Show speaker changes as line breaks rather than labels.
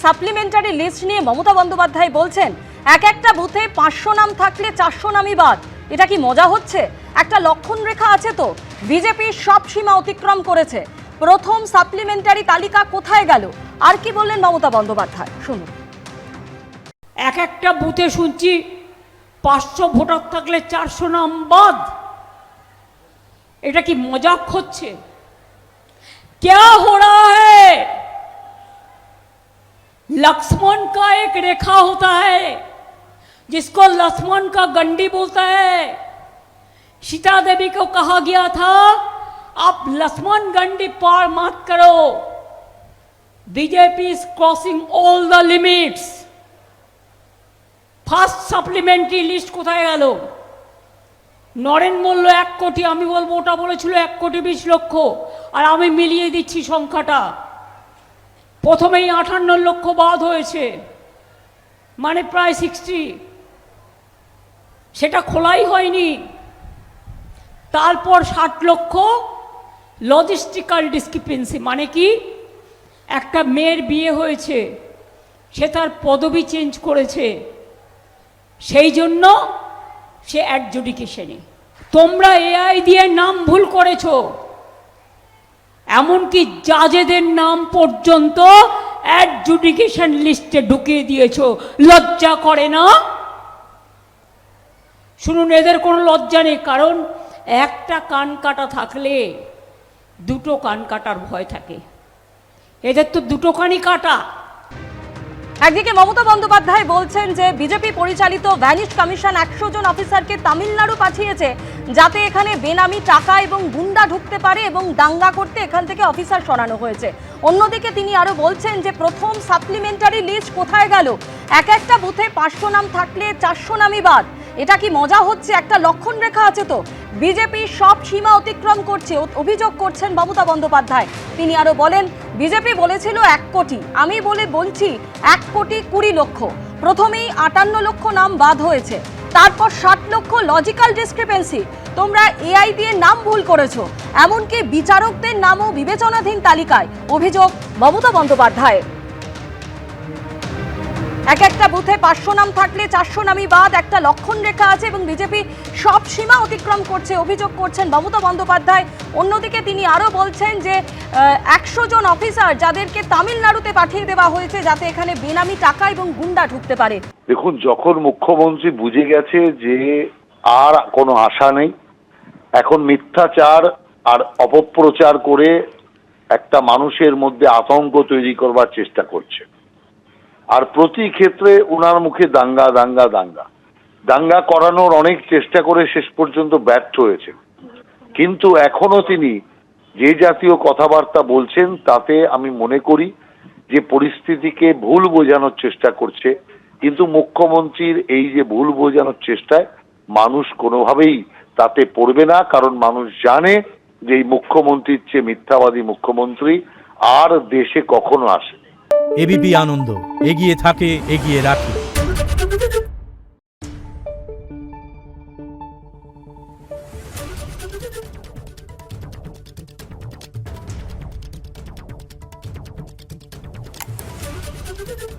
Supplementary list নিয়ে মমতা বন্দ্যোপাধ্যায় বলছেন এক একটা বুথে 500 নাম থাকলে 400 নামই বাদ। এটা কি মজা হচ্ছে? একটা লক্ষণ রেখা আছে তো। বিজেপি সব সীমা অতিক্রম করেছে। প্রথম সাপ্লিমেন্টারি তালিকা কোথায় গেল? আর কি বললেন মমতা বন্দ্যোপাধ্যায়, শুনুন।
এক একটা বুথে শুনছি 500 ভোটার থাকলে 400 নাম বাদ। এটা কি মজাক হচ্ছে? क्या हो रहा है? लक्ष्मण का एक रेखा होता है जिसको लक्ष्मण का गंडी बोलता है। सीता देवी को कहा गया था आप लक्ष्मण गंडी पार मत करो। BJP is crossing all the limits. First supplementary list কোথায় গেল? নরেন বলল 1 কোটি, আমি বলবো ওটা বলেছিল 1,20,00,000 লক্ষ, আর আমি মিলিয়ে দিচ্ছি সংখ্যাটা। প্রথমেই 58 লক্ষ বাদ হয়েছে, মানে প্রায় 60। সেটা খোলাই হয়নি। তারপর 60 লক্ষ লজিস্টিক্যাল ডিসক্রিপেন্সি, মানে কি একটা মেয়ের বিয়ে হয়েছে, সে তার পদবি চেঞ্জ করেছে, সেই জন্য সে অ্যাডজুডিকেশনে। তোমরা এআই দিয়ে নাম ভুল করেছো, এমনকি জাজেদের নাম পর্যন্ত অ্যাডজুডিকেশন লিস্টে ঢুকিয়ে দিয়েছো। লজ্জা করে না? শুনুন, এদের কোনো লজ্জা নেই, কারণ একটা কান কাটা থাকলে দুটো কান কাটার ভয় থাকে। এদের তো দুটো কানই কাটা।
একদিকে মমতা বন্দ্যোপাধ্যায় বলছেন যে বিজেপি পরিচালিত ভ্যানিশ কমিশন 100 জন অফিসারকে তামিলনাড়ু পাঠিয়েছে যাতে এখানে বেনামি টাকা এবং গুন্ডা ঢুকতে পারে এবং দাঙ্গা করতে এখান থেকে অফিসার সরানো হয়েছে। অন্যদিকে তিনি আরো বলছেন যে প্রথম সাপ্লিমেন্টারি লিস্ট কোথায় গেল? এক একটা বুথে 500 নাম থাকলে 400 নামই বাদ। এটা কি মজা হচ্ছে? একটা লক্ষণ রেখা আছে তো। বিজেপি সব সীমা অতিক্রম করছে, অভিযোগ করছেন মমতা বন্দ্যোপাধ্যায়। তিনি আরো বলেন বিজেপি বলেছিল 1 কোটি, আমি বলছি 1,20,00,000। প্রথমেই 58 লক্ষ নাম বাদ হয়েছে, তারপর 60 লক্ষ লজিক্যাল ডিসক্রিপেন্সি। তোমরা এআই দিয়ে নাম ভুল করেছো, এমনকি বিচারকদের নামও বিবেচনাধীন তালিকায়। অভিযোগ মমতা বন্দ্যোপাধ্যায়। এক একটা বুথে 500 নাম থাকলে 400 নামই বাদ, একটা লক্ষণ রেখা আছে এবং বিজেপি সব সীমা অতিক্রম করছে, অভিযোগ করছেন মমতা বন্দ্যোপাধ্যায়। অন্যদিকে তিনি আরো বলছেন যে 100 জন অফিসার যাদেরকে তামিলনাড়ুতে পাঠিয়ে দেওয়া হয়েছে যাতে এখানে বেনামি টাকা এবং গুন্ডা ঢুকতে পারে।
দেখুন, যখন মুখ্যমন্ত্রী বুঝে গেছে যে আর কোনো আশা নেই, এখন মিথ্যাচার আর অপপ্রচার করে একটা মানুষের মধ্যে আতঙ্ক তৈরি করবার চেষ্টা করছে। আর প্রতি ক্ষেত্রে ওনার মুখে দাঙ্গা দাঙ্গা দাঙ্গা দাঙ্গা করানোর অনেক চেষ্টা করে শেষ পর্যন্ত ব্যর্থ হয়েছে। কিন্তু এখনো তিনি যে জাতীয় কথাবার্তা বলছেন তাতে আমি মনে করি যে পরিস্থিতিকে ভুল বোঝানোর চেষ্টা করছে। কিন্তু মুখ্যমন্ত্রীর এই যে ভুল বোঝানোর চেষ্টায় মানুষ কোনোভাবেই তাতে পড়বে না, কারণ মানুষ জানে যে এই মুখ্যমন্ত্রীর চেয়ে মিথ্যাবাদী মুখ্যমন্ত্রী আর দেশে কখনো আসে।
এবিপি আনন্দ, এগিয়ে থাকে, এগিয়ে রাখে।
Thank you.